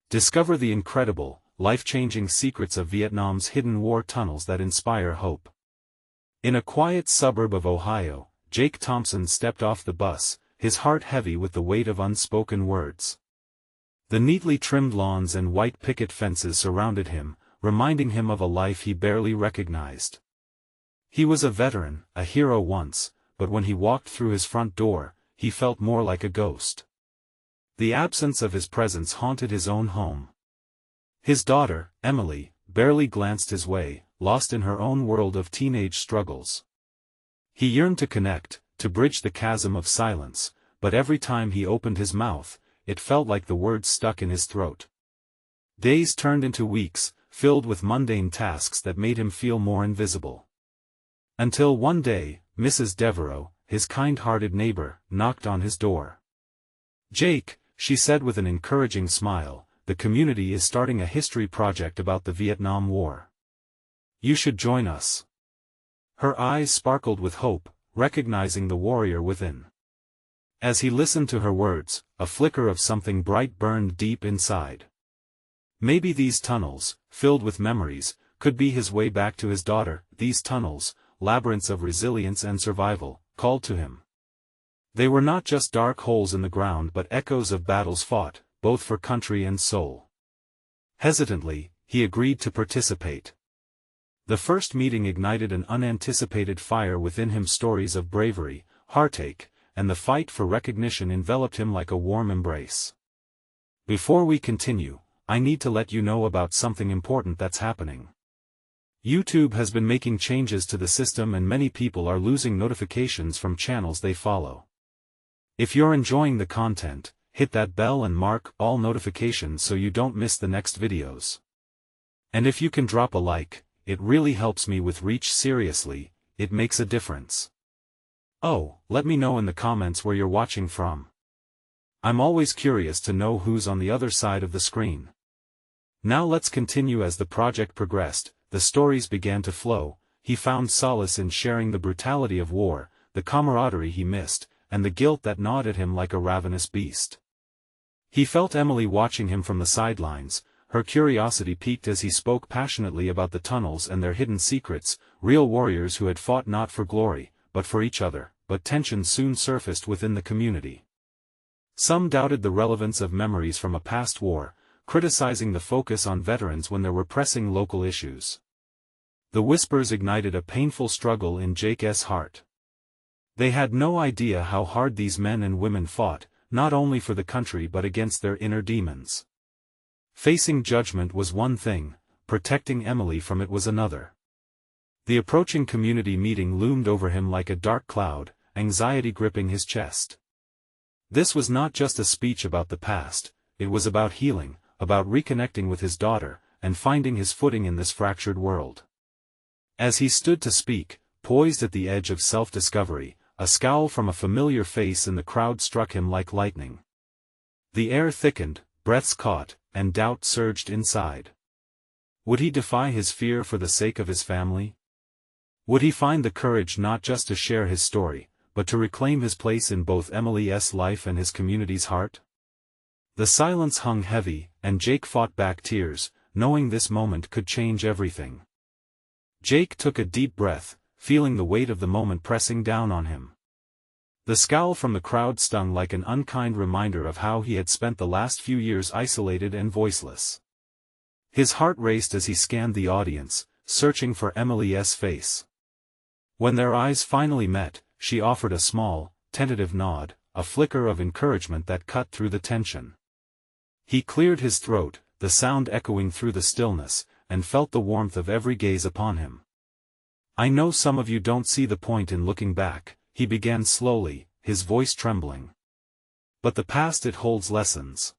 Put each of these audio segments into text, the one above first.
Discover the incredible, life-changing secrets of Vietnam's hidden war tunnels that inspire hope. In a quiet suburb of Ohio, Jake Thompson stepped off the bus, his heart heavy with the weight of unspoken words. The neatly trimmed lawns and white picket fences surrounded him, reminding him of a life he barely recognized. He was a veteran, a hero once, but when he walked through his front door, he felt more like a ghost. The absence of his presence haunted his own home. His daughter, Emily, barely glanced his way, lost in her own world of teenage struggles. He yearned to connect, to bridge the chasm of silence, but every time he opened his mouth, it felt like the words stuck in his throat. Days turned into weeks, filled with mundane tasks that made him feel more invisible. Until one day, Mrs. Devereaux, his kind-hearted neighbor, knocked on his door. "Jake," she said with an encouraging smile, "the community is starting a history project about the Vietnam War. You should join us." Her eyes sparkled with hope, recognizing the warrior within. As he listened to her words, a flicker of something bright burned deep inside. Maybe these tunnels, filled with memories, could be his way back to his daughter. These tunnels, labyrinths of resilience and survival, called to him. They were not just dark holes in the ground but echoes of battles fought, both for country and soul. Hesitantly, he agreed to participate. The first meeting ignited an unanticipated fire within him. Stories of bravery, heartache, and the fight for recognition enveloped him like a warm embrace. Before we continue, I need to let you know about something important that's happening. YouTube has been making changes to the system and many people are losing notifications from channels they follow. If you're enjoying the content, hit that bell and mark all notifications so you don't miss the next videos. And if you can drop a like, it really helps me with reach. Seriously, it makes a difference. Oh, let me know in the comments where you're watching from. I'm always curious to know who's on the other side of the screen. Now let's continue. As the project progressed, the stories began to flow. He found solace in sharing the brutality of war, the camaraderie he missed, and the guilt that gnawed at him like a ravenous beast. He felt Emily watching him from the sidelines. Her curiosity piqued as he spoke passionately about the tunnels and their hidden secrets, real warriors who had fought not for glory, but for each other. But tension soon surfaced within the community. Some doubted the relevance of memories from a past war, criticizing the focus on veterans when there were pressing local issues. The whispers ignited a painful struggle in Jake's heart. They had no idea how hard these men and women fought, not only for the country but against their inner demons. Facing judgment was one thing, protecting Emily from it was another. The approaching community meeting loomed over him like a dark cloud, anxiety gripping his chest. This was not just a speech about the past, it was about healing, about reconnecting with his daughter, and finding his footing in this fractured world. As he stood to speak, poised at the edge of self-discovery, a scowl from a familiar face in the crowd struck him like lightning. The air thickened, breaths caught, and doubt surged inside. Would he defy his fear for the sake of his family? Would he find the courage not just to share his story, but to reclaim his place in both Emily's life and his community's heart? The silence hung heavy, and Jake fought back tears, knowing this moment could change everything. Jake took a deep breath, feeling the weight of the moment pressing down on him. The scowl from the crowd stung like an unkind reminder of how he had spent the last few years isolated and voiceless. His heart raced as he scanned the audience, searching for Emily's face. When their eyes finally met, she offered a small, tentative nod, a flicker of encouragement that cut through the tension. He cleared his throat, the sound echoing through the stillness, and felt the warmth of every gaze upon him. "I know some of you don't see the point in looking back," he began slowly, his voice trembling. "But the past, it holds lessons.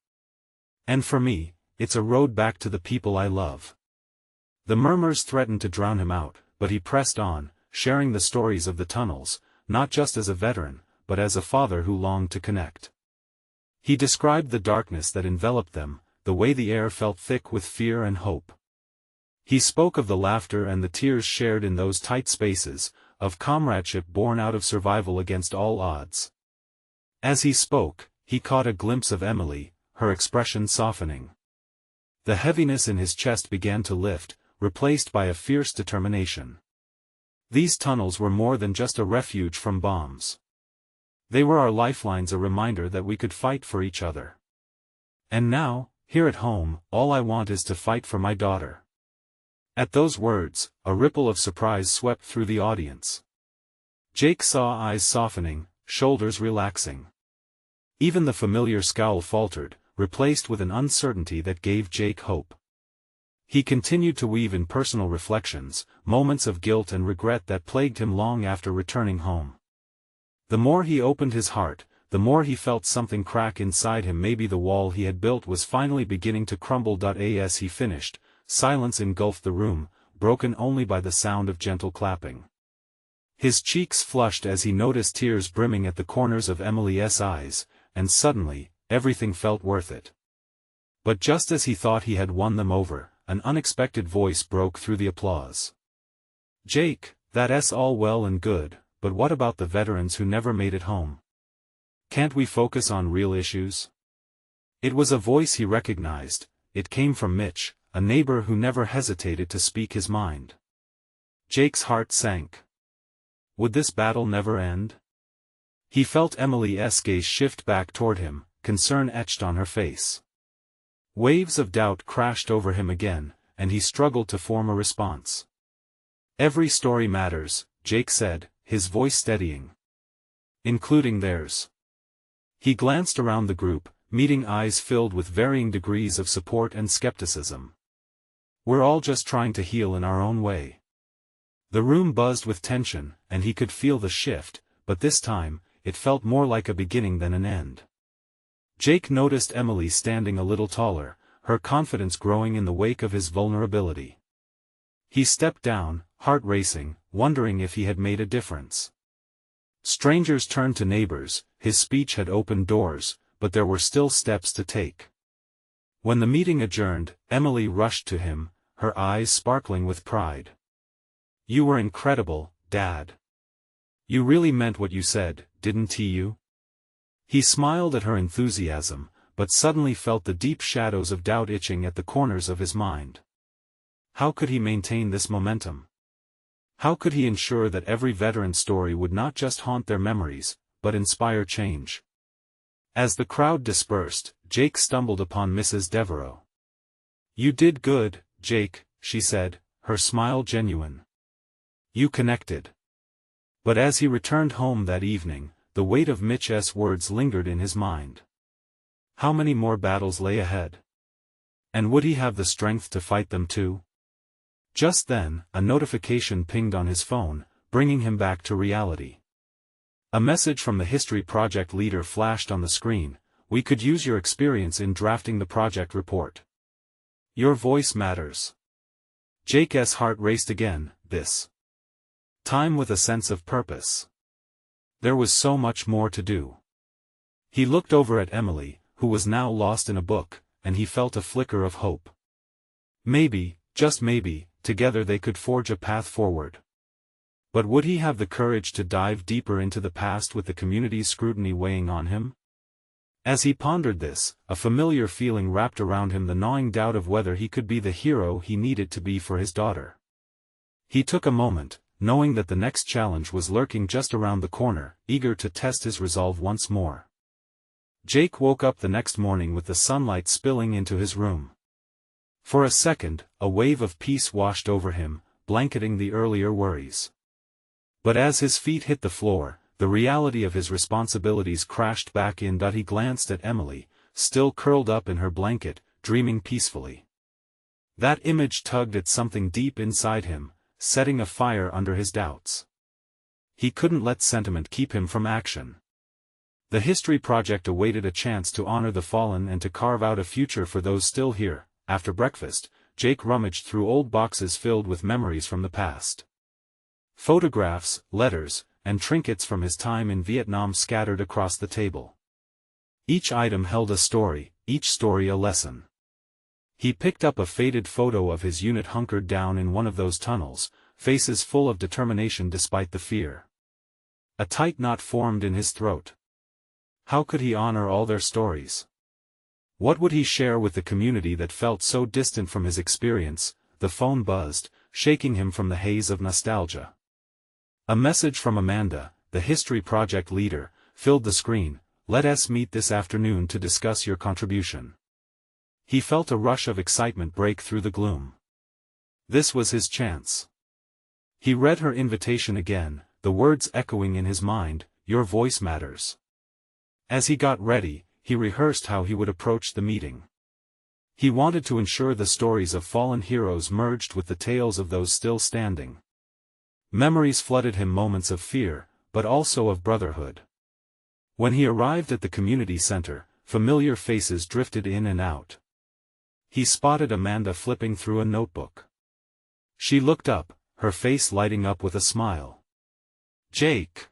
And for me, it's a road back to the people I love." The murmurs threatened to drown him out, but he pressed on, sharing the stories of the tunnels, not just as a veteran, but as a father who longed to connect. He described the darkness that enveloped them, the way the air felt thick with fear and hope. He spoke of the laughter and the tears shared in those tight spaces, of comradeship born out of survival against all odds. As he spoke, he caught a glimpse of Emily, her expression softening. The heaviness in his chest began to lift, replaced by a fierce determination. These tunnels were more than just a refuge from bombs. They were our lifelines, a reminder that we could fight for each other. And now, here at home, all I want is to fight for my daughter. At those words, a ripple of surprise swept through the audience. Jake saw eyes softening, shoulders relaxing. Even the familiar scowl faltered, replaced with an uncertainty that gave Jake hope. He continued to weave in personal reflections, moments of guilt and regret that plagued him long after returning home. The more he opened his heart, the more he felt something crack inside him. Maybe the wall he had built was finally beginning to crumble. As he finished, silence engulfed the room, broken only by the sound of gentle clapping. His cheeks flushed as he noticed tears brimming at the corners of Emily's eyes, and suddenly, everything felt worth it. But just as he thought he had won them over, an unexpected voice broke through the applause. "Jake, that's all well and good, but what about the veterans who never made it home? Can't we focus on real issues?" It was a voice he recognized. It came from Mitch, a neighbor who never hesitated to speak his mind. Jake's heart sank. Would this battle never end? He felt Emily's gaze shift back toward him, concern etched on her face. Waves of doubt crashed over him again, and he struggled to form a response. "Every story matters," Jake said, his voice steadying. "Including theirs." He glanced around the group, meeting eyes filled with varying degrees of support and skepticism. "We're all just trying to heal in our own way." The room buzzed with tension, and he could feel the shift, but this time, it felt more like a beginning than an end. Jake noticed Emily standing a little taller, her confidence growing in the wake of his vulnerability. He stepped down, heart racing, wondering if he had made a difference. Strangers turned to neighbors. His speech had opened doors, but there were still steps to take. When the meeting adjourned, Emily rushed to him, her eyes sparkling with pride. "You were incredible, Dad. You really meant what you said, didn't you?" He smiled at her enthusiasm, but suddenly felt the deep shadows of doubt itching at the corners of his mind. How could he maintain this momentum? How could he ensure that every veteran story would not just haunt their memories, but inspire change? As the crowd dispersed, Jake stumbled upon Mrs. Devereaux. "You did good, Jake," she said, her smile genuine. "You connected." But as he returned home that evening, the weight of Mitch's words lingered in his mind. How many more battles lay ahead? And would he have the strength to fight them too? Just then, a notification pinged on his phone, bringing him back to reality. A message from the history project leader flashed on the screen. "We could use your experience in drafting the project report. Your voice matters." Jake's heart raced again, this time with a sense of purpose. There was so much more to do. He looked over at Emily, who was now lost in a book, and he felt a flicker of hope. Maybe, just maybe, together they could forge a path forward. But would he have the courage to dive deeper into the past with the community's scrutiny weighing on him? As he pondered this, a familiar feeling wrapped around him, the gnawing doubt of whether he could be the hero he needed to be for his daughter. He took a moment, knowing that the next challenge was lurking just around the corner, eager to test his resolve once more. Jake woke up the next morning with the sunlight spilling into his room. For a second, a wave of peace washed over him, blanketing the earlier worries. But as his feet hit the floor, the reality of his responsibilities crashed back in. He glanced at Emily, still curled up in her blanket, dreaming peacefully. That image tugged at something deep inside him, setting a fire under his doubts. He couldn't let sentiment keep him from action. The history project awaited a chance to honor the fallen and to carve out a future for those still here. After breakfast, Jake rummaged through old boxes filled with memories from the past. Photographs, letters, and trinkets from his time in Vietnam scattered across the table. Each item held a story, each story a lesson. He picked up a faded photo of his unit hunkered down in one of those tunnels, faces full of determination despite the fear. A tight knot formed in his throat. How could he honor all their stories? What would he share with the community that felt so distant from his experience? The phone buzzed, shaking him from the haze of nostalgia. A message from Amanda, the History Project leader, filled the screen. "Let us meet this afternoon to discuss your contribution." He felt a rush of excitement break through the gloom. This was his chance. He read her invitation again, the words echoing in his mind, "Your voice matters." As he got ready, he rehearsed how he would approach the meeting. He wanted to ensure the stories of fallen heroes merged with the tales of those still standing. Memories flooded him, moments of fear, but also of brotherhood. When he arrived at the community center, familiar faces drifted in and out. He spotted Amanda flipping through a notebook. She looked up, her face lighting up with a smile. "Jake.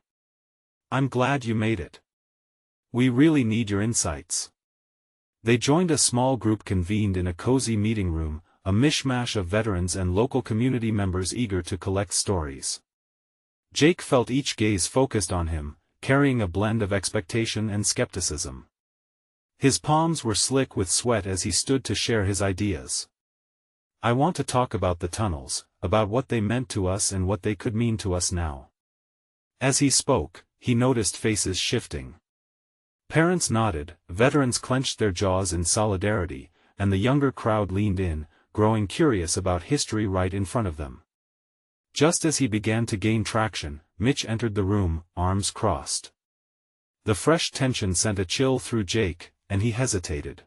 I'm glad you made it. We really need your insights." They joined a small group convened in a cozy meeting room, a mishmash of veterans and local community members eager to collect stories. Jake felt each gaze focused on him, carrying a blend of expectation and skepticism. His palms were slick with sweat as he stood to share his ideas. "I want to talk about the tunnels, about what they meant to us and what they could mean to us now." As he spoke, he noticed faces shifting. Parents nodded, veterans clenched their jaws in solidarity, and the younger crowd leaned in, growing curious about history right in front of them. Just as he began to gain traction, Mitch entered the room, arms crossed. The fresh tension sent a chill through Jake, and he hesitated.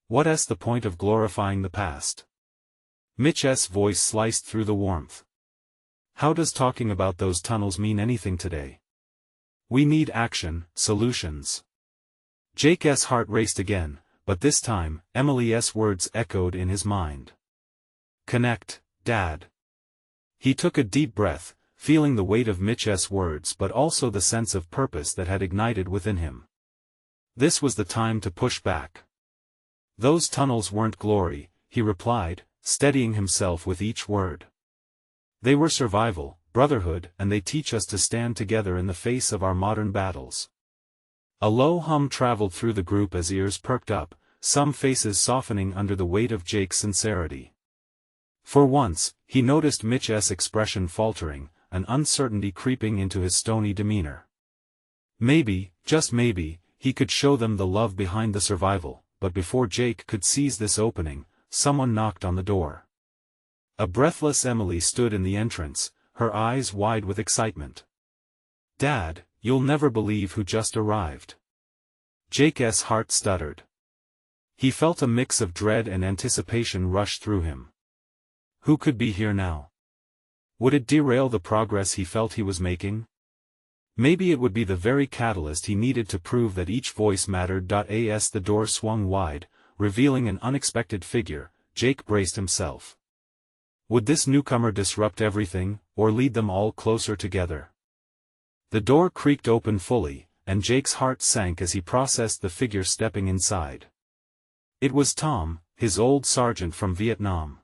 "What's the point of glorifying the past?" Mitch's voice sliced through the warmth. "How does talking about those tunnels mean anything today? We need action, solutions." Jake's heart raced again, but this time, Emily's words echoed in his mind. "Connect, Dad." He took a deep breath, feeling the weight of Mitch's words but also the sense of purpose that had ignited within him. This was the time to push back. "Those tunnels weren't glory," he replied, steadying himself with each word. "They were survival, brotherhood, and they teach us to stand together in the face of our modern battles." A low hum traveled through the group as ears perked up, some faces softening under the weight of Jake's sincerity. For once, he noticed Mitch's expression faltering, an uncertainty creeping into his stony demeanor. Maybe, just maybe, he could show them the love behind the survival, but before Jake could seize this opening, someone knocked on the door. A breathless Emily stood in the entrance, her eyes wide with excitement. "Dad, you'll never believe who just arrived." Jake's heart stuttered. He felt a mix of dread and anticipation rush through him. Who could be here now? Would it derail the progress he felt he was making? Maybe it would be the very catalyst he needed to prove that each voice mattered. As the door swung wide, revealing an unexpected figure, Jake braced himself. Would this newcomer disrupt everything, or lead them all closer together? The door creaked open fully, and Jake's heart sank as he processed the figure stepping inside. It was Tom, his old sergeant from Vietnam.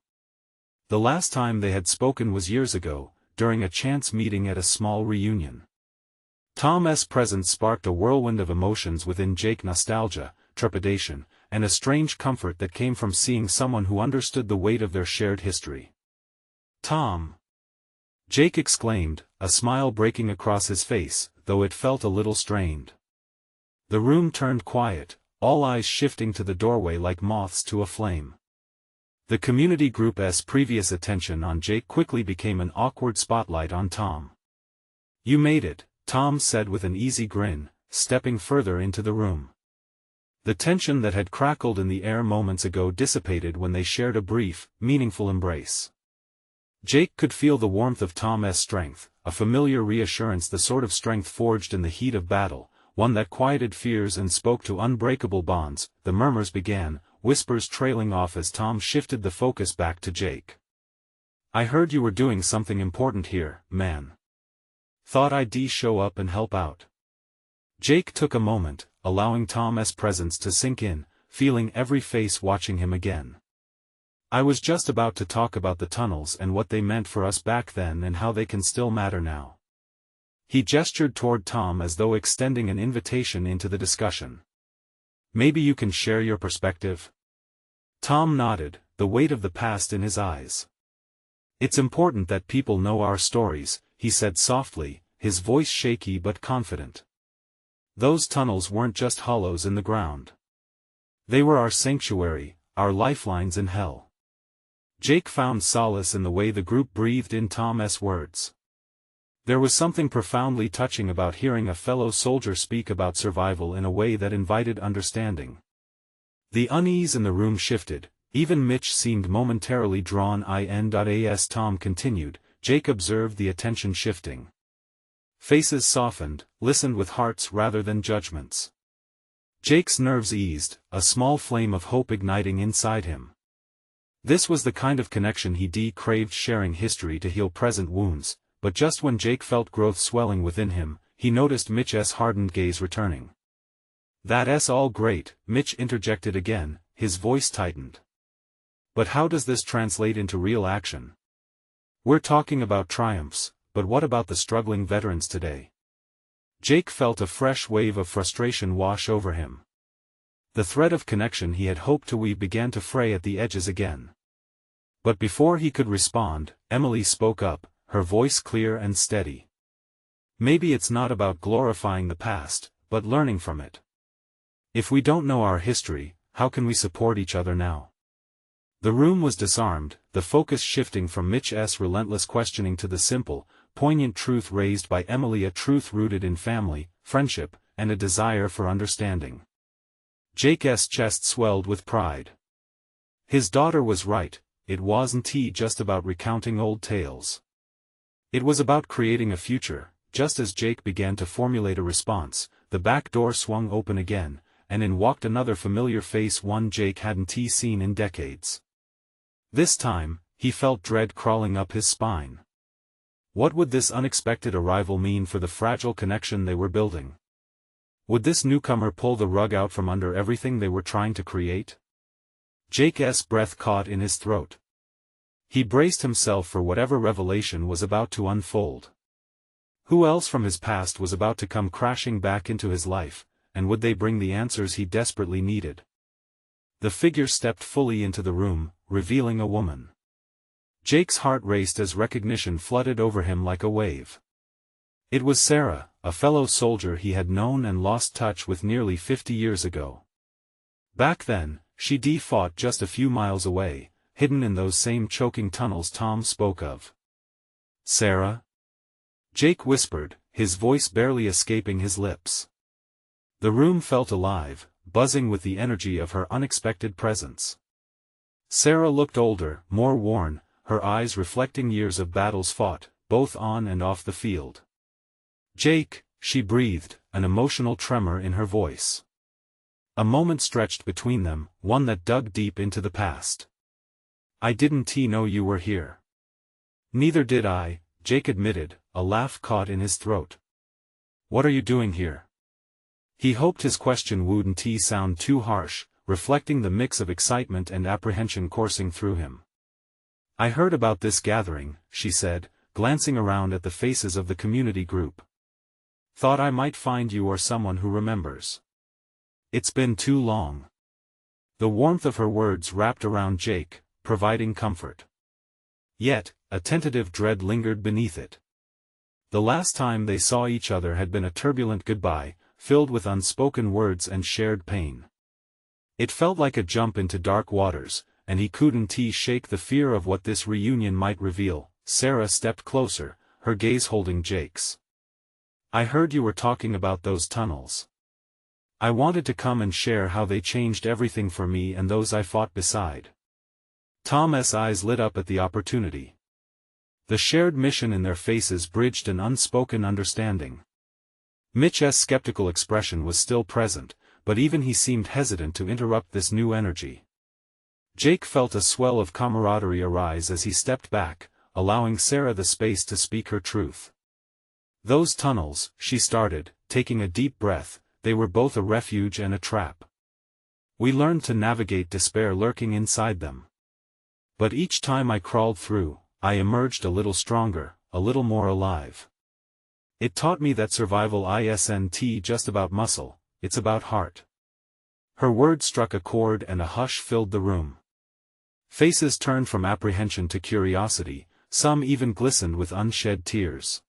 The last time they had spoken was years ago, during a chance meeting at a small reunion. Tom's presence sparked a whirlwind of emotions within Jake: nostalgia, trepidation, and a strange comfort that came from seeing someone who understood the weight of their shared history. "Tom!" Jake exclaimed, a smile breaking across his face, though it felt a little strained. The room turned quiet, all eyes shifting to the doorway like moths to a flame. The community group's previous attention on Jake quickly became an awkward spotlight on Tom. "You made it," Tom said with an easy grin, stepping further into the room. The tension that had crackled in the air moments ago dissipated when they shared a brief, meaningful embrace. Jake could feel the warmth of Tom's strength, a familiar reassurance, the sort of strength forged in the heat of battle, one that quieted fears and spoke to unbreakable bonds. The murmurs began, whispers trailing off as Tom shifted the focus back to Jake. "I heard you were doing something important here, man. Thought I'd show up and help out." Jake took a moment, allowing Tom's presence to sink in, feeling every face watching him again. "I was just about to talk about the tunnels and what they meant for us back then and how they can still matter now." He gestured toward Tom as though extending an invitation into the discussion. Maybe you can share your perspective? Tom nodded, the weight of the past in his eyes. It's important that people know our stories, he said softly, his voice shaky but confident. Those tunnels weren't just hollows in the ground. They were our sanctuary, our lifelines in hell. Jake found solace in the way the group breathed in Tom's words. There was something profoundly touching about hearing a fellow soldier speak about survival in a way that invited understanding. The unease in the room shifted, even Mitch seemed momentarily drawn in. As Tom continued, Jake observed the attention shifting. Faces softened, listened with hearts rather than judgments. Jake's nerves eased, a small flame of hope igniting inside him. This was the kind of connection he craved, sharing history to heal present wounds, but just when Jake felt growth swelling within him, he noticed Mitch's hardened gaze returning. "That's all great," Mitch interjected again, his voice tightened. "But how does this translate into real action? We're talking about triumphs, but what about the struggling veterans today?" Jake felt a fresh wave of frustration wash over him. The thread of connection he had hoped to weave began to fray at the edges again. But before he could respond, Emily spoke up, her voice clear and steady. "Maybe it's not about glorifying the past, but learning from it. If we don't know our history, how can we support each other now?" The room was disarmed, the focus shifting from Mitch's relentless questioning to the simple, poignant truth raised by Emily, a truth rooted in family, friendship, and a desire for understanding. Jake's chest swelled with pride. His daughter was right, it wasn't just about recounting old tales. It was about creating a future. Just as Jake began to formulate a response, the back door swung open again, and in walked another familiar face, one Jake hadn't seen in decades. This time, he felt dread crawling up his spine. What would this unexpected arrival mean for the fragile connection they were building? Would this newcomer pull the rug out from under everything they were trying to create? Jake's breath caught in his throat. He braced himself for whatever revelation was about to unfold. Who else from his past was about to come crashing back into his life, and would they bring the answers he desperately needed? The figure stepped fully into the room, revealing a woman. Jake's heart raced as recognition flooded over him like a wave. It was Sarah, a fellow soldier he had known and lost touch with nearly 50 years ago. Back then, she fought just a few miles away, hidden in those same choking tunnels Tom spoke of. "Sarah?" Jake whispered, his voice barely escaping his lips. The room felt alive, buzzing with the energy of her unexpected presence. Sarah looked older, more worn, her eyes reflecting years of battles fought, both on and off the field. "Jake," she breathed, an emotional tremor in her voice. A moment stretched between them, one that dug deep into the past. "I didn't know you were here." "Neither did I," Jake admitted, a laugh caught in his throat. "What are you doing here?" He hoped his question wouldn't sound too harsh, reflecting the mix of excitement and apprehension coursing through him. "I heard about this gathering," she said, glancing around at the faces of the community group. "Thought I might find you or someone who remembers. It's been too long." The warmth of her words wrapped around Jake, providing comfort. Yet, a tentative dread lingered beneath it. The last time they saw each other had been a turbulent goodbye, filled with unspoken words and shared pain. It felt like a jump into dark waters, and he couldn't shake the fear of what this reunion might reveal. Sarah stepped closer, her gaze holding Jake's. "I heard you were talking about those tunnels. I wanted to come and share how they changed everything for me and those I fought beside." Tom's eyes lit up at the opportunity. The shared mission in their faces bridged an unspoken understanding. Mitch's skeptical expression was still present, but even he seemed hesitant to interrupt this new energy. Jake felt a swell of camaraderie arise as he stepped back, allowing Sarah the space to speak her truth. "Those tunnels," she started, taking a deep breath, "they were both a refuge and a trap. We learned to navigate despair lurking inside them. But each time I crawled through, I emerged a little stronger, a little more alive. It taught me that survival isn't just about muscle, it's about heart." Her words struck a chord and a hush filled the room. Faces turned from apprehension to curiosity, some even glistened with unshed tears.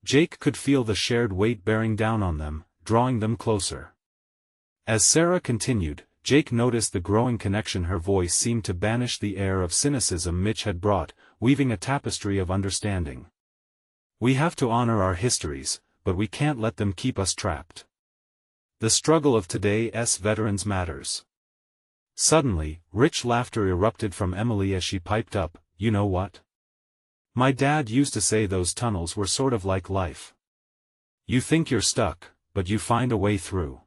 Jake could feel the shared weight bearing down on them, drawing them closer. As Sarah continued, Jake noticed the growing connection. Her voice seemed to banish the air of cynicism Mitch had brought, weaving a tapestry of understanding. We have to honor our histories, but we can't let them keep us trapped. The struggle of today's veterans matters. Suddenly, rich laughter erupted from Emily as she piped up, "You know what? My dad used to say those tunnels were sort of like life. You think you're stuck, but you find a way through."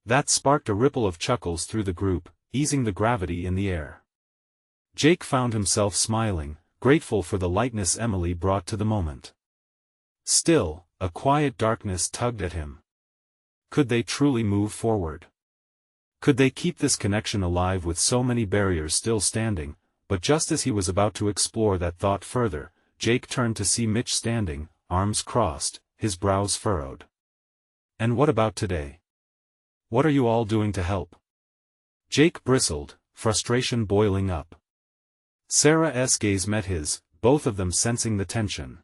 That sparked a ripple of chuckles through the group, easing the gravity in the air. Jake found himself smiling, grateful for the lightness Emily brought to the moment. Still, a quiet darkness tugged at him. Could they truly move forward? Could they keep this connection alive with so many barriers still standing? But just as he was about to explore that thought further, Jake turned to see Mitch standing, arms crossed, his brows furrowed. "And what about today? What are you all doing to help?" Jake bristled, frustration boiling up. Sarah's gaze met his, both of them sensing the tension.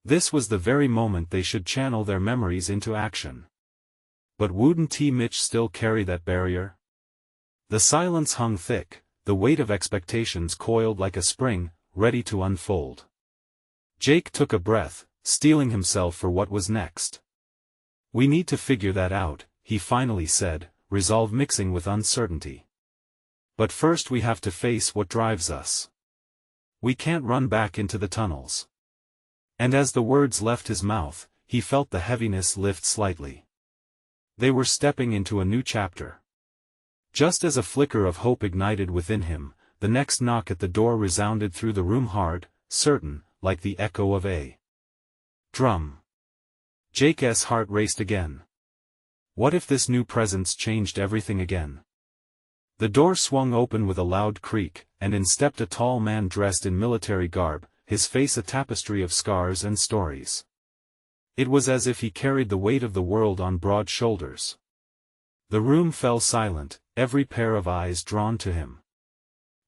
This was the very moment they should channel their memories into action. But wouldn't Mitch still carry that barrier? The silence hung thick, the weight of expectations coiled like a spring, ready to unfold. Jake took a breath, steeling himself for what was next. "We need to figure that out," he finally said, resolve mixing with uncertainty. "But first we have to face what drives us. We can't run back into the tunnels." And as the words left his mouth, he felt the heaviness lift slightly. They were stepping into a new chapter. Just as a flicker of hope ignited within him, the next knock at the door resounded through the room hard, certain, like the echo of a drum. Jake's heart raced again. What if this new presence changed everything again? The door swung open with a loud creak, and in stepped a tall man dressed in military garb, his face a tapestry of scars and stories. It was as if he carried the weight of the world on broad shoulders. The room fell silent, every pair of eyes drawn to him.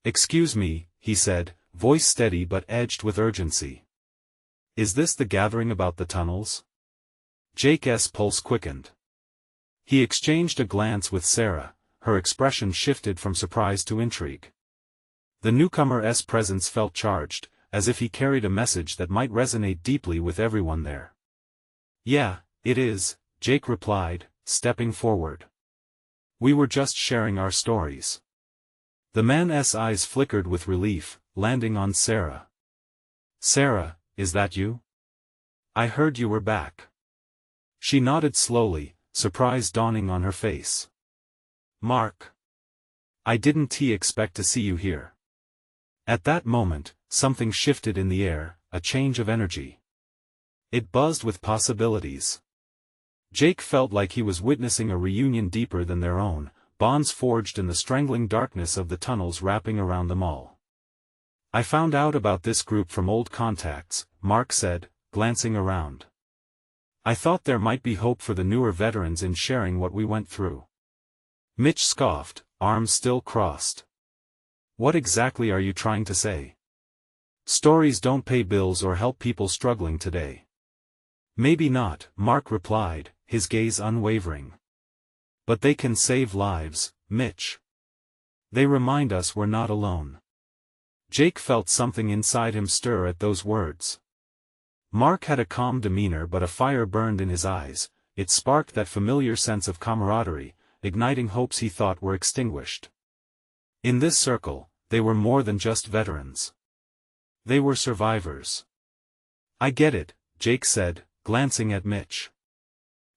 "Excuse me," he said, voice steady but edged with urgency. "Is this the gathering about the tunnels?" Jake's pulse quickened. He exchanged a glance with Sarah, her expression shifted from surprise to intrigue. The newcomer's presence felt charged, as if he carried a message that might resonate deeply with everyone there. "Yeah, it is," Jake replied, stepping forward. "We were just sharing our stories." The man's eyes flickered with relief, landing on Sarah. "Sarah, is that you? I heard you were back." She nodded slowly, surprise dawning on her face. "Mark. I didn't expect to see you here." At that moment, something shifted in the air, a change of energy. It buzzed with possibilities. Jake felt like he was witnessing a reunion deeper than their own, bonds forged in the strangling darkness of the tunnels wrapping around them all. "I found out about this group from old contacts," Mark said, glancing around. "I thought there might be hope for the newer veterans in sharing what we went through." Mitch scoffed, arms still crossed. "What exactly are you trying to say? Stories don't pay bills or help people struggling today." "Maybe not," Mark replied, his gaze unwavering. "But they can save lives, Mitch. They remind us we're not alone." Jake felt something inside him stir at those words. Mark had a calm demeanor but a fire burned in his eyes. It sparked that familiar sense of camaraderie, igniting hopes he thought were extinguished. In this circle, they were more than just veterans. They were survivors. "I get it," Jake said, glancing at Mitch.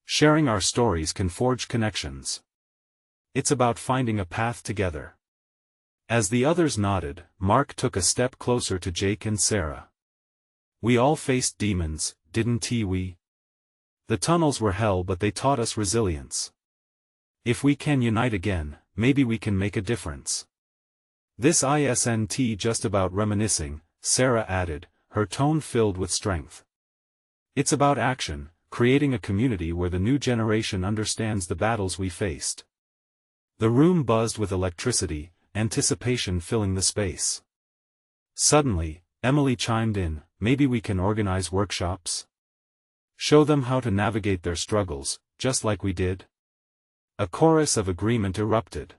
"Sharing our stories can forge connections. It's about finding a path together." As the others nodded, Mark took a step closer to Jake and Sarah. "We all faced demons, didn't we? The tunnels were hell but they taught us resilience. If we can unite again, maybe we can make a difference." "This isn't just about reminiscing," Sarah added, her tone filled with strength. "It's about action, creating a community where the new generation understands the battles we faced." The room buzzed with electricity, anticipation filling the space. Suddenly, Emily chimed in, maybe we can organize workshops? Show them how to navigate their struggles, just like we did? A chorus of agreement erupted.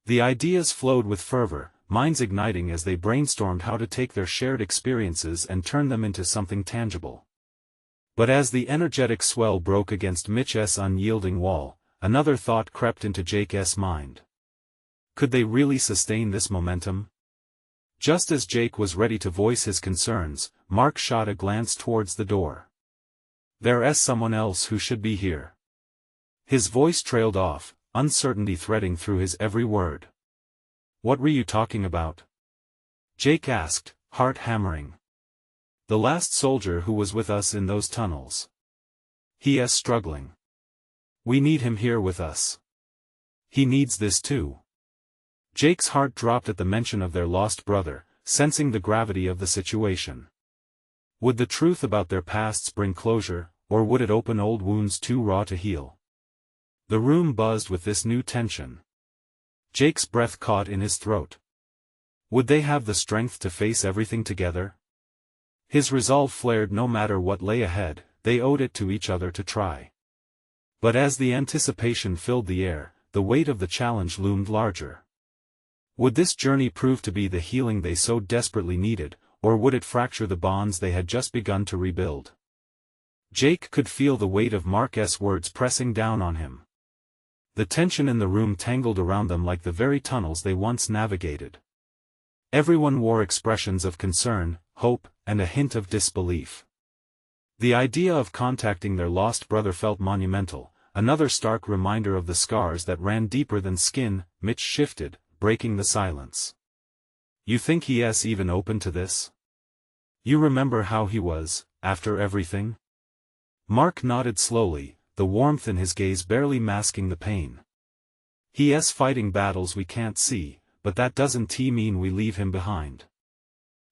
The ideas flowed with fervor, minds igniting as they brainstormed how to take their shared experiences and turn them into something tangible. But as the energetic swell broke against Mitch's unyielding wall, another thought crept into Jake's mind. Could they really sustain this momentum? Just as Jake was ready to voice his concerns, Mark shot a glance towards the door. There's someone else who should be here. His voice trailed off, uncertainty threading through his every word. What were you talking about? Jake asked, heart hammering. The last soldier who was with us in those tunnels. He's struggling. We need him here with us. He needs this too. Jake's heart dropped at the mention of their lost brother, sensing the gravity of the situation. Would the truth about their pasts bring closure, or would it open old wounds too raw to heal? The room buzzed with this new tension. Jake's breath caught in his throat. Would they have the strength to face everything together? His resolve flared. No matter what lay ahead, they owed it to each other to try. But as the anticipation filled the air, the weight of the challenge loomed larger. Would this journey prove to be the healing they so desperately needed, or would it fracture the bonds they had just begun to rebuild? Jake could feel the weight of Mark's words pressing down on him. The tension in the room tangled around them like the very tunnels they once navigated. Everyone wore expressions of concern, hope, and a hint of disbelief. The idea of contacting their lost brother felt monumental, another stark reminder of the scars that ran deeper than skin. Mitch shifted, breaking the silence. You think he's even open to this? You remember how he was, after everything? Mark nodded slowly, the warmth in his gaze barely masking the pain. He's fighting battles we can't see, but that doesn't mean we leave him behind.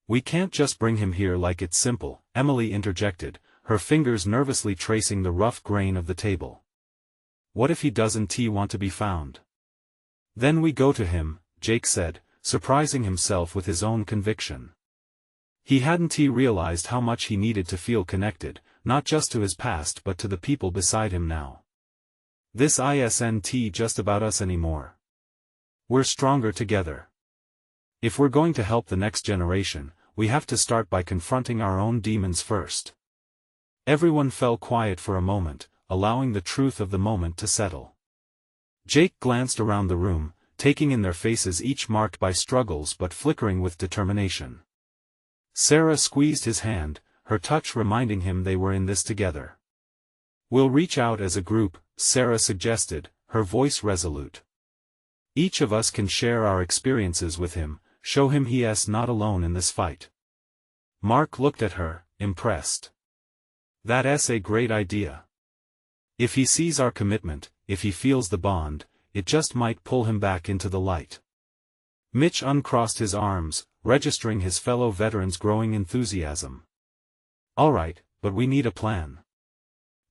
We can't just bring him here like it's simple, Emily interjected, her fingers nervously tracing the rough grain of the table. What if he doesn't want to be found? Then we go to him, Jake said, surprising himself with his own conviction. He hadn't realized how much he needed to feel connected, not just to his past but to the people beside him now. This isn't just about us anymore. We're stronger together. If we're going to help the next generation, we have to start by confronting our own demons first. Everyone fell quiet for a moment, allowing the truth of the moment to settle. Jake glanced around the room, taking in their faces each marked by struggles but flickering with determination. Sarah squeezed his hand, her touch reminding him they were in this together. We'll reach out as a group, Sarah suggested, her voice resolute. Each of us can share our experiences with him, show him he's not alone in this fight. Mark looked at her, impressed. That's a great idea. If he sees our commitment, if he feels the bond, it just might pull him back into the light. Mitch uncrossed his arms, registering his fellow veterans' growing enthusiasm. All right, but we need a plan.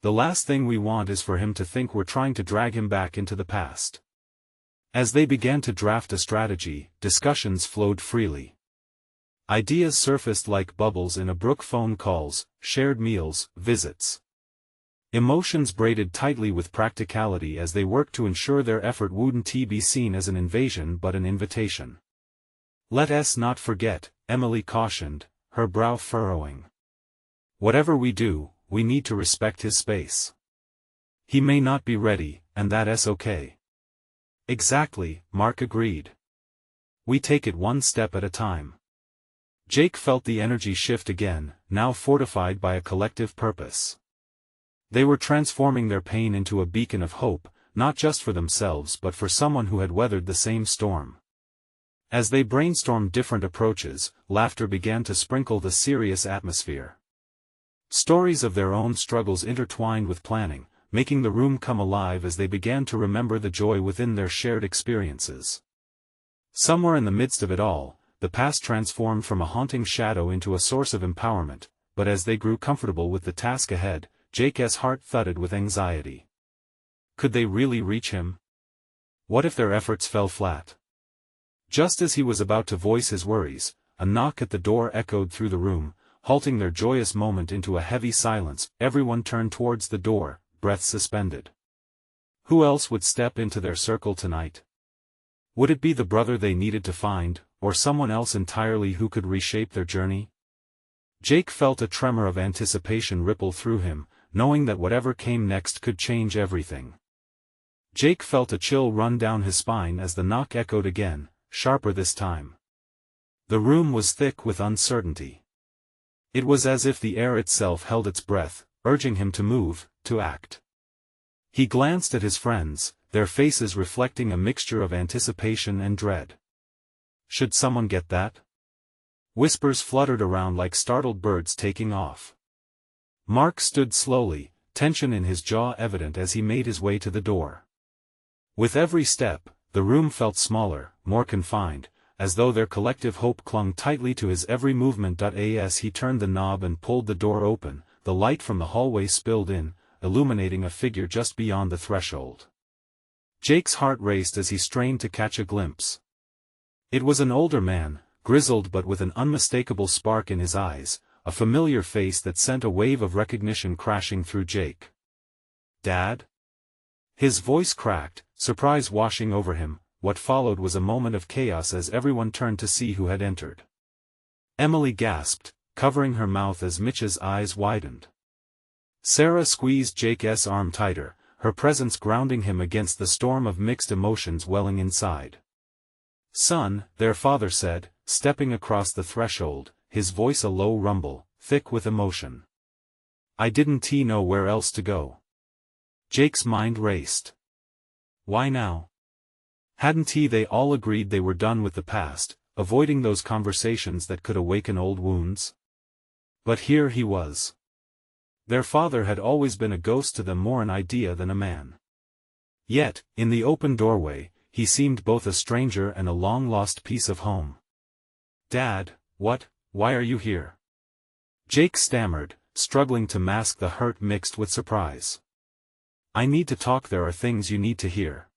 The last thing we want is for him to think we're trying to drag him back into the past. As they began to draft a strategy, discussions flowed freely. Ideas surfaced like bubbles in a brook. Phone calls, shared meals, visits. Emotions braided tightly with practicality as they worked to ensure their effort wouldn't be seen as an invasion but an invitation. Let's not forget, Emily cautioned, her brow furrowing. Whatever we do, we need to respect his space. He may not be ready, and that's okay. Exactly, Mark agreed. We take it one step at a time. Jake felt the energy shift again, now fortified by a collective purpose. They were transforming their pain into a beacon of hope, not just for themselves but for someone who had weathered the same storm. As they brainstormed different approaches, laughter began to sprinkle the serious atmosphere. Stories of their own struggles intertwined with planning, making the room come alive as they began to remember the joy within their shared experiences. Somewhere in the midst of it all, the past transformed from a haunting shadow into a source of empowerment, but as they grew comfortable with the task ahead, Jake's heart thudded with anxiety. Could they really reach him? What if their efforts fell flat? Just as he was about to voice his worries, a knock at the door echoed through the room, halting their joyous moment into a heavy silence. Everyone turned towards the door, breath suspended. Who else would step into their circle tonight? Would it be the brother they needed to find, or someone else entirely who could reshape their journey? Jake felt a tremor of anticipation ripple through him, knowing that whatever came next could change everything. Jake felt a chill run down his spine as the knock echoed again, sharper this time. The room was thick with uncertainty. It was as if the air itself held its breath, urging him to move, to act. He glanced at his friends, their faces reflecting a mixture of anticipation and dread. Should someone get that? Whispers fluttered around like startled birds taking off. Mark stood slowly, tension in his jaw evident as he made his way to the door. With every step, the room felt smaller, more confined, as though their collective hope clung tightly to his every movement. As he turned the knob and pulled the door open, the light from the hallway spilled in, illuminating a figure just beyond the threshold. Jake's heart raced as he strained to catch a glimpse. It was an older man, grizzled but with an unmistakable spark in his eyes, a familiar face that sent a wave of recognition crashing through Jake. "Dad?" His voice cracked, surprise washing over him. What followed was a moment of chaos as everyone turned to see who had entered. Emily gasped, covering her mouth as Mitch's eyes widened. Sarah squeezed Jake's arm tighter, her presence grounding him against the storm of mixed emotions welling inside. "Son," their father said, stepping across the threshold, his voice a low rumble, thick with emotion. "I didn't know where else to go." Jake's mind raced. Why now? Hadn't they all agreed they were done with the past, avoiding those conversations that could awaken old wounds? But here he was. Their father had always been a ghost to them, more an idea than a man. Yet, in the open doorway, he seemed both a stranger and a long-lost piece of home. "Dad, why are you here?" Jake stammered, struggling to mask the hurt mixed with surprise. "I need to talk. There are things you need to hear."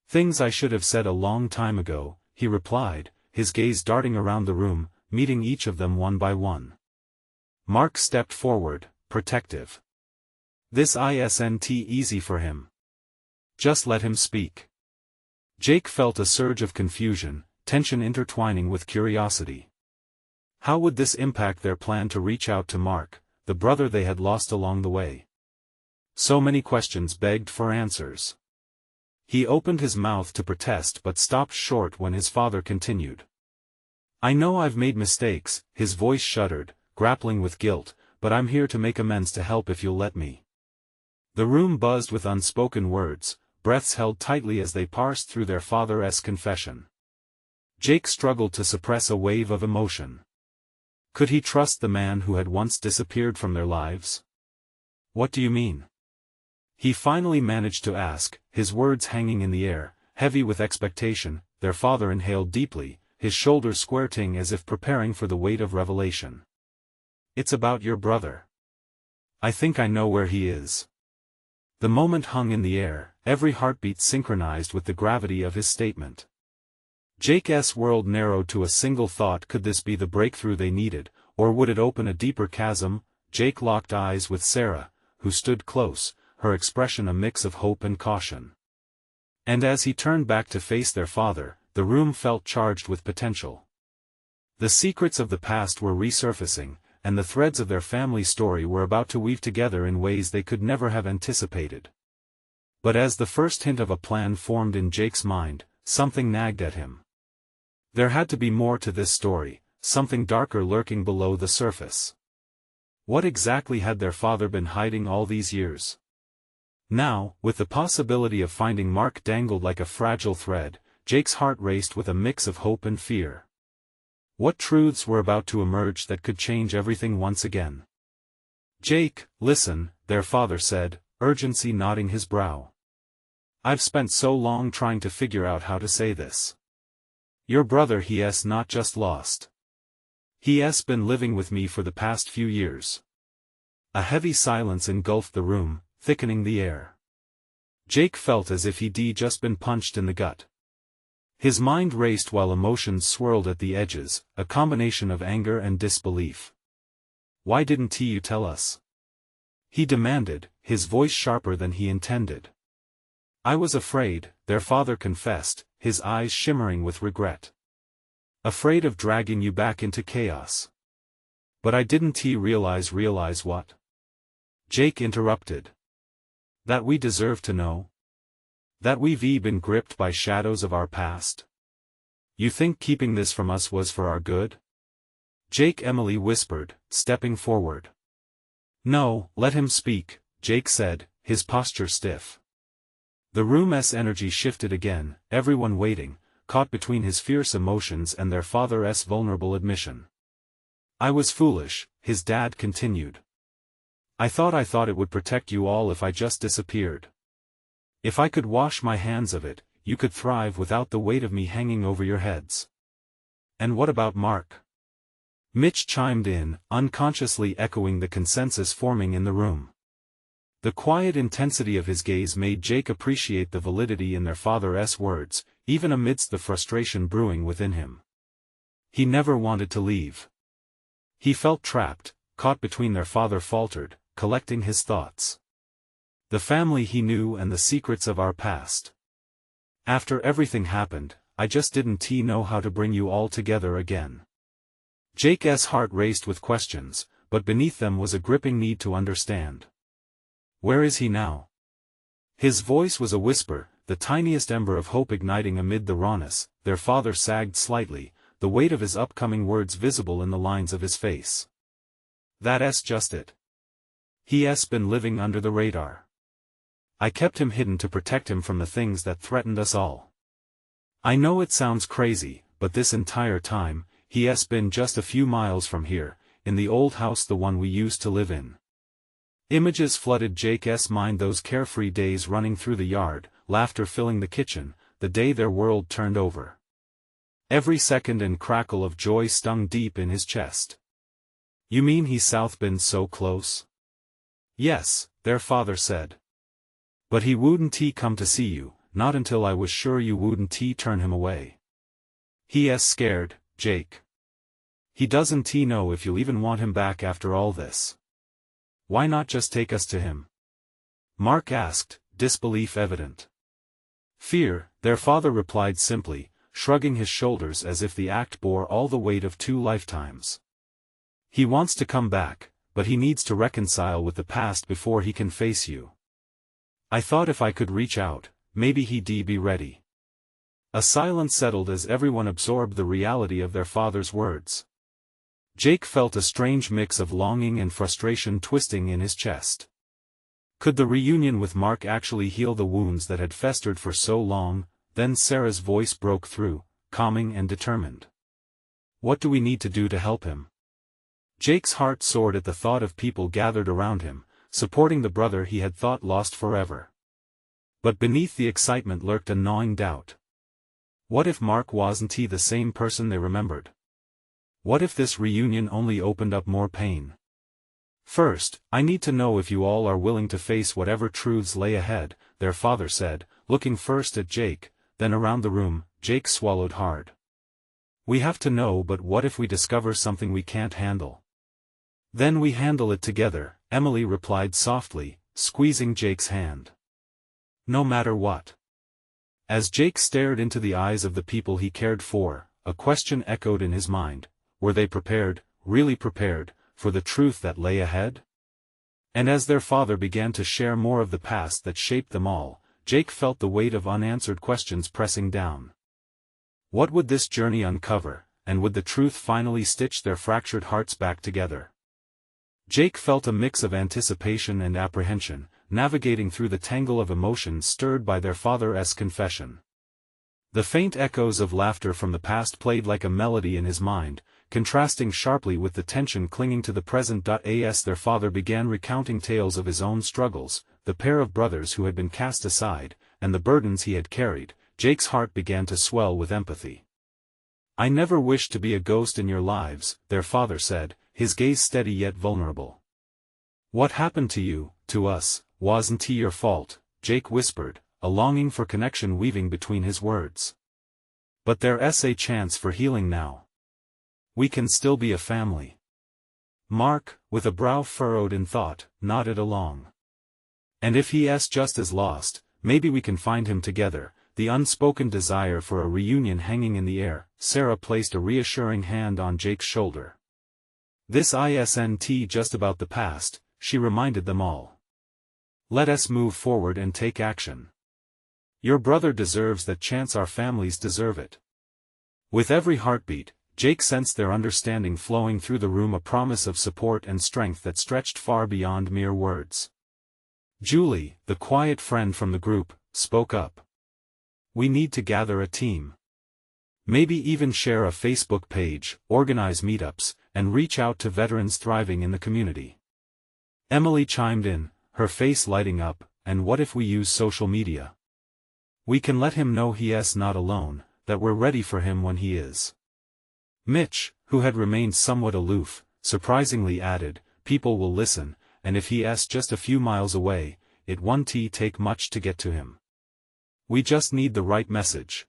"Things I should have said a long time ago," he replied, his gaze darting around the room, meeting each of them one by one. Mark stepped forward, protective. "This isn't easy for him. Just let him speak." Jake felt a surge of confusion, tension intertwining with curiosity. How would this impact their plan to reach out to Mark, the brother they had lost along the way? So many questions begged for answers. He opened his mouth to protest but stopped short when his father continued. "I know I've made mistakes," his voice shuddered, grappling with guilt, "but I'm here to make amends, to help if you'll let me." The room buzzed with unspoken words, breaths held tightly as they parsed through their father's confession. Jake struggled to suppress a wave of emotion. Could he trust the man who had once disappeared from their lives? "What do you mean?" he finally managed to ask, his words hanging in the air, heavy with expectation. Their father inhaled deeply, his shoulders squirting as if preparing for the weight of revelation. "It's about your brother. I think I know where he is." The moment hung in the air, every heartbeat synchronized with the gravity of his statement. Jake's world narrowed to a single thought: could this be the breakthrough they needed, or would it open a deeper chasm? Jake locked eyes with Sarah, who stood close, her expression a mix of hope and caution. And as he turned back to face their father, the room felt charged with potential. The secrets of the past were resurfacing, and the threads of their family story were about to weave together in ways they could never have anticipated. But as the first hint of a plan formed in Jake's mind, something nagged at him. There had to be more to this story, something darker lurking below the surface. What exactly had their father been hiding all these years? Now, with the possibility of finding Mark dangled like a fragile thread, Jake's heart raced with a mix of hope and fear. What truths were about to emerge that could change everything once again? "Jake, listen," their father said, urgency knotting his brow. "I've spent so long trying to figure out how to say this. Your brother, he's not just lost. He's been living with me for the past few years." A heavy silence engulfed the room, thickening the air. Jake felt as if he'd just been punched in the gut. His mind raced while emotions swirled at the edges, a combination of anger and disbelief. "Why didn't you tell us?" he demanded, his voice sharper than he intended. "I was afraid," their father confessed, his eyes shimmering with regret. "Afraid of dragging you back into chaos." "But I didn't realize what?" Jake interrupted. "That we deserve to know? That we've been gripped by shadows of our past? You think keeping this from us was for our good?" Emily whispered, stepping forward. "No, let him speak," Jake said, his posture stiff. The room's energy shifted again, everyone waiting, caught between his fierce emotions and their father's vulnerable admission. "I was foolish," his dad continued. I thought it would protect you all if I just disappeared. If I could wash my hands of it, you could thrive without the weight of me hanging over your heads." "And what about Mark?" Mitch chimed in, unconsciously echoing the consensus forming in the room. The quiet intensity of his gaze made Jake appreciate the validity in their father's words, even amidst the frustration brewing within him. He never wanted to leave. He felt trapped, caught between. Their father faltered, collecting his thoughts. "The family he knew and the secrets of our past. After everything happened, I just didn't know how to bring you all together again." Jake's heart raced with questions, but beneath them was a gripping need to understand. "Where is he now?" His voice was a whisper, the tiniest ember of hope igniting amid the rawness. Their father sagged slightly, the weight of his upcoming words visible in the lines of his face. "That's just it. He's been living under the radar. I kept him hidden to protect him from the things that threatened us all. I know it sounds crazy, but this entire time, he's been just a few miles from here, in the old house, the one we used to live in." Images flooded Jake's mind, those carefree days running through the yard, laughter filling the kitchen, the day their world turned over. Every second and crackle of joy stung deep in his chest. "You mean he's been so close?" "Yes," their father said. "But he wouldn't come to see you, not until I was sure you wouldn't turn him away. He's scared, Jake. He doesn't know if you'll even want him back after all this." "Why not just take us to him?" Mark asked, disbelief evident. "Fear," their father replied simply, shrugging his shoulders as if the act bore all the weight of 2 lifetimes. "He wants to come back, but he needs to reconcile with the past before he can face you. I thought if I could reach out, maybe he'd be ready." A silence settled as everyone absorbed the reality of their father's words. Jake felt a strange mix of longing and frustration twisting in his chest. Could the reunion with Mark actually heal the wounds that had festered for so long? Then Sarah's voice broke through, calming and determined. "What do we need to do to help him?" Jake's heart soared at the thought of people gathered around him, supporting the brother he had thought lost forever. But beneath the excitement lurked a gnawing doubt. What if Mark wasn't the same person they remembered? What if this reunion only opened up more pain? "First, I need to know if you all are willing to face whatever truths lay ahead," their father said, looking first at Jake, then around the room. Jake swallowed hard. "We have to know, but what if we discover something we can't handle?" "Then we handle it together," Emily replied softly, squeezing Jake's hand. "No matter what." As Jake stared into the eyes of the people he cared for, a question echoed in his mind. Were they prepared, really prepared, for the truth that lay ahead? And as their father began to share more of the past that shaped them all, Jake felt the weight of unanswered questions pressing down. What would this journey uncover, and would the truth finally stitch their fractured hearts back together? Jake felt a mix of anticipation and apprehension, navigating through the tangle of emotions stirred by their father's confession. The faint echoes of laughter from the past played like a melody in his mind, contrasting sharply with the tension clinging to the present. As their father began recounting tales of his own struggles, the pair of brothers who had been cast aside, and the burdens he had carried, Jake's heart began to swell with empathy. "I never wished to be a ghost in your lives," their father said, his gaze steady yet vulnerable. "What happened to you, to us, wasn't your fault, Jake whispered, a longing for connection weaving between his words. But there's a chance for healing now. We can still be a family. Mark, with a brow furrowed in thought, nodded along. And if he's just as lost, maybe we can find him together, the unspoken desire for a reunion hanging in the air. Sarah placed a reassuring hand on Jake's shoulder. This isn't just about the past, she reminded them all. Let us move forward and take action. Your brother deserves that chance, our families deserve it. With every heartbeat, Jake sensed their understanding flowing through the room, a promise of support and strength that stretched far beyond mere words. Julie, the quiet friend from the group, spoke up. We need to gather a team. Maybe even share a Facebook page, organize meetups, and reach out to veterans thriving in the community. Emily chimed in, her face lighting up, and what if we use social media? We can let him know he's not alone, that we're ready for him when he is. Mitch, who had remained somewhat aloof, surprisingly added, people will listen, and if he's just a few miles away, it won't take much to get to him. We just need the right message.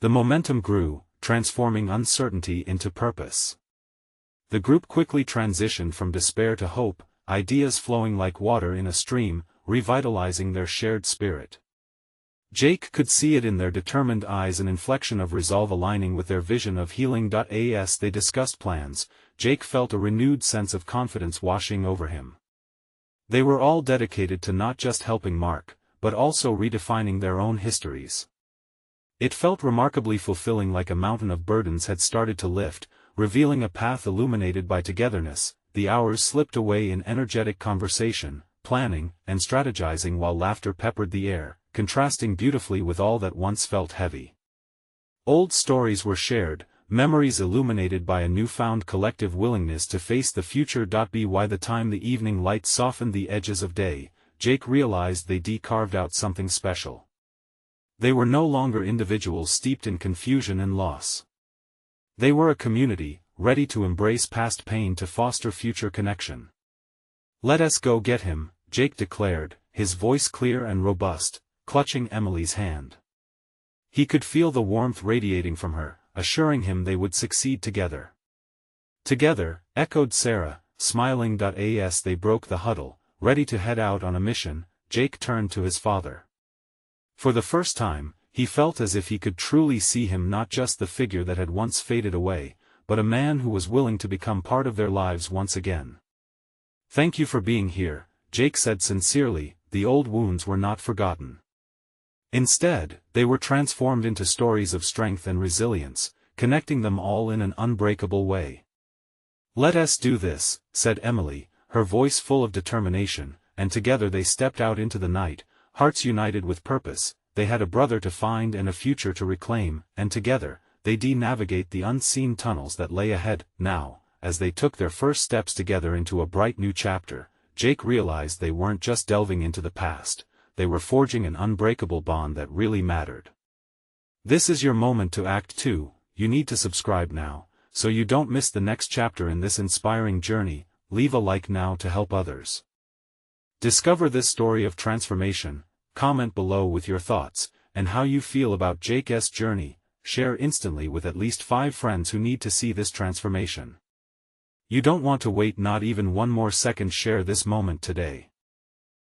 The momentum grew, transforming uncertainty into purpose. The group quickly transitioned from despair to hope, ideas flowing like water in a stream, revitalizing their shared spirit. Jake could see it in their determined eyes, an inflection of resolve aligning with their vision of healing. As they discussed plans, Jake felt a renewed sense of confidence washing over him. They were all dedicated to not just helping Mark, but also redefining their own histories. It felt remarkably fulfilling, like a mountain of burdens had started to lift, revealing a path illuminated by togetherness. The hours slipped away in energetic conversation, planning, and strategizing while laughter peppered the air, contrasting beautifully with all that once felt heavy. Old stories were shared, memories illuminated by a newfound collective willingness to face the future. By the time the evening light softened the edges of day, Jake realized they'd carved out something special. They were no longer individuals steeped in confusion and loss. They were a community, ready to embrace past pain to foster future connection. Let us go get him, Jake declared, his voice clear and robust, clutching Emily's hand. He could feel the warmth radiating from her, assuring him they would succeed together. Together, echoed Sarah, smiling. As they broke the huddle, ready to head out on a mission, Jake turned to his father. For the first time, he felt as if he could truly see him, not just the figure that had once faded away, but a man who was willing to become part of their lives once again. Thank you for being here, Jake said sincerely. The old wounds were not forgotten. Instead, they were transformed into stories of strength and resilience, connecting them all in an unbreakable way. Let us do this, said Emily, her voice full of determination, and together they stepped out into the night, hearts united with purpose. They had a brother to find and a future to reclaim, and together, they'd navigate the unseen tunnels that lay ahead. Now, as they took their first steps together into a bright new chapter, Jake realized they weren't just delving into the past, they were forging an unbreakable bond that really mattered. This is your moment to act too. You need to subscribe now, so you don't miss the next chapter in this inspiring journey. Leave a like now to help others discover this story of transformation. Comment below with your thoughts, and how you feel about Jake's journey. Share instantly with at least 5 friends who need to see this transformation. You don't want to wait not even one more second. Share this moment today.